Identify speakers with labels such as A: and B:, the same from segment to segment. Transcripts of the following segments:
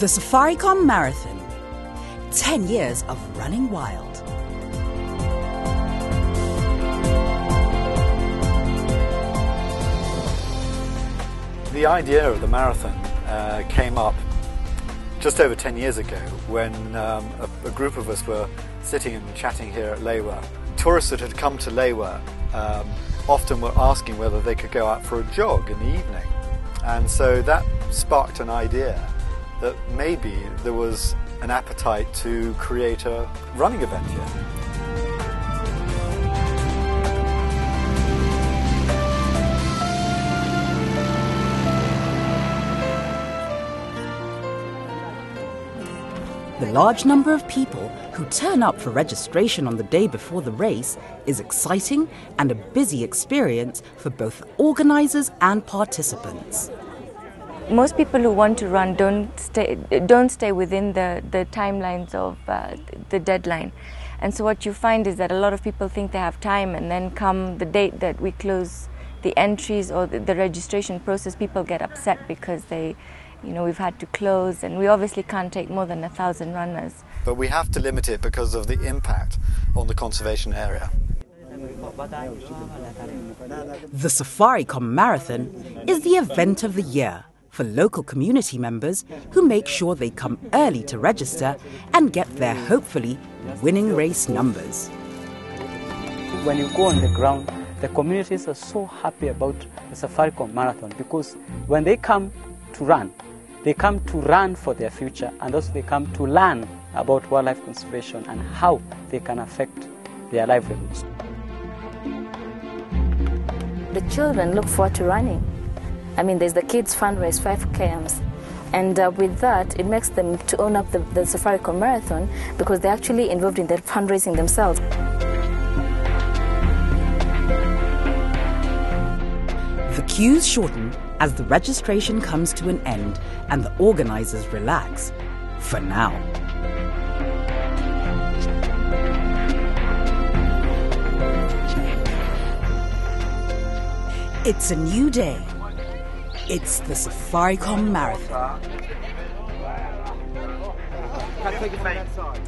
A: The Safaricom Marathon. 10 years of running wild.
B: The idea of the marathon came up just over 10 years ago when a group of us were sitting and chatting here at Lewa. Tourists that had come to Lewa often were asking whether they could go out for a jog in the evening. And so that sparked an idea that maybe there was an appetite to create a running event here.
A: The large number of people who turn up for registration on the day before the race is exciting and a busy experience for both organisers and participants.
C: Most people who want to run don't stay within the timelines of the deadline. And so what you find is that a lot of people think they have time, and then come the date that we close the entries or the registration process, people get upset because we've had to close, and we obviously can't take more than 1,000 runners.
B: But we have to limit it because of the impact on the conservation area.
A: The Safaricom Marathon is the event of the year for local community members who make sure they come early to register and get their hopefully winning race numbers.
D: When you go on the ground, the communities are so happy about the Safaricom Marathon because when they come to run, they come to run for their future, and also they come to learn about wildlife conservation and how they can affect their livelihoods.
E: The children look forward to running. I mean, there's the kids fundraise 5 kms, and with that, it makes them to own up the Safaricom Marathon because they're actually involved in their fundraising themselves.
A: The queues shorten as the registration comes to an end and the organisers relax, for now. It's a new day. It's the Safaricom Marathon.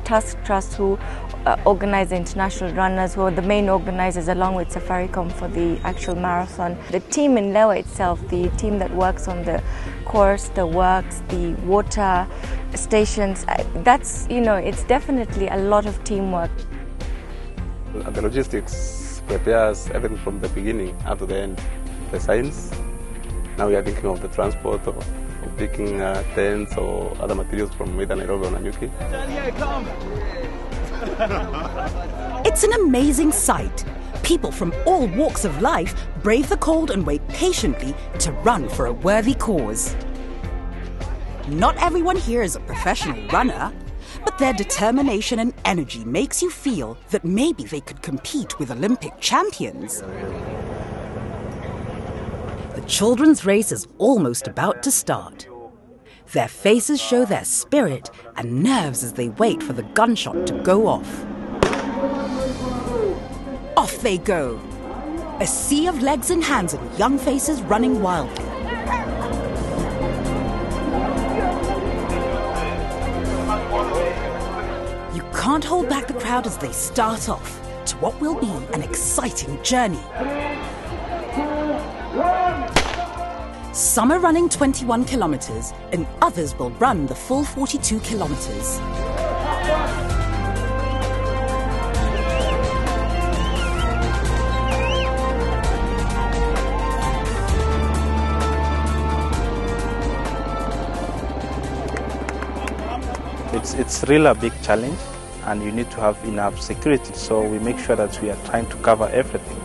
C: Task Trust, who organize the international runners, who are the main organizers along with Safaricom for the actual marathon. The team in Lewa itself, the team that works on the course, the works, the water stations, it's definitely a lot of teamwork.
F: The logistics prepares everything from the beginning up to the end. The science, now we are thinking of the transport, of picking tents or other materials from either Nairobi or Nanyuki.
A: It's an amazing sight. People from all walks of life brave the cold and wait patiently to run for a worthy cause. Not everyone here is a professional runner, but their determination and energy makes you feel that maybe they could compete with Olympic champions. The children's race is almost about to start. Their faces show their spirit and nerves as they wait for the gunshot to go off. Off they go. A sea of legs and hands and young faces running wildly. You can't hold back the crowd as they start off to what will be an exciting journey. Some are running 21 kilometers and others will run the full 42 kilometers.
D: It's really a big challenge, and you need to have enough security, so we make sure that we are trying to cover everything.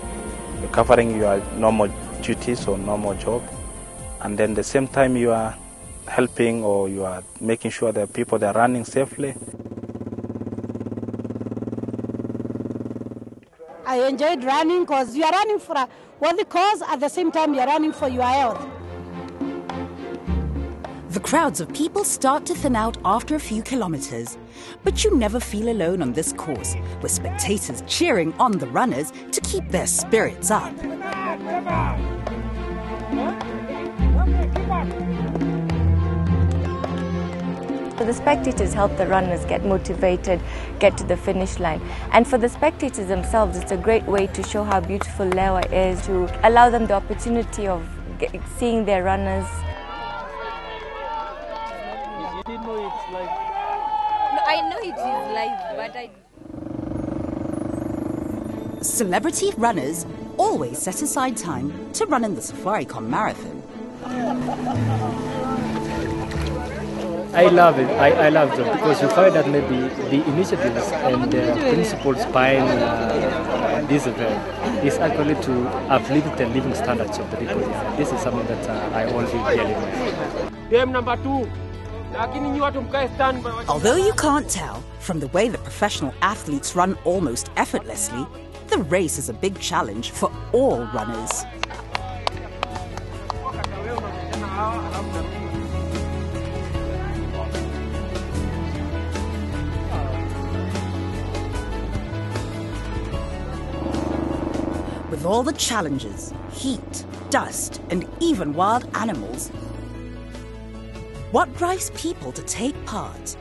D: You're covering your normal duties or normal job, and then at the same time you are helping or you are making sure that people are running safely.
G: I enjoyed running because you are running for a worthy cause, at the same time you are running for your health.
A: The crowds of people start to thin out after a few kilometers, but you never feel alone on this course, with spectators cheering on the runners to keep their spirits up.
C: So the spectators help the runners get motivated, get to the finish line. And for the spectators themselves, it's a great way to show how beautiful Lewa is, to allow them the opportunity of seeing their runners.
H: You didn't know it's live?
C: No, I know it is live, but I...
A: Celebrity runners always set aside time to run in the Safaricom Marathon.
H: I love it. I love it because you find that maybe the initiatives and the principles behind this event is actually to uplift the living standards of the people. This is something that I only really like.
I: Game number 2.
A: Although you can't tell from the way the professional athletes run almost effortlessly, the race is a big challenge for all runners. With all the challenges, heat, dust, and even wild animals, what drives people to take part?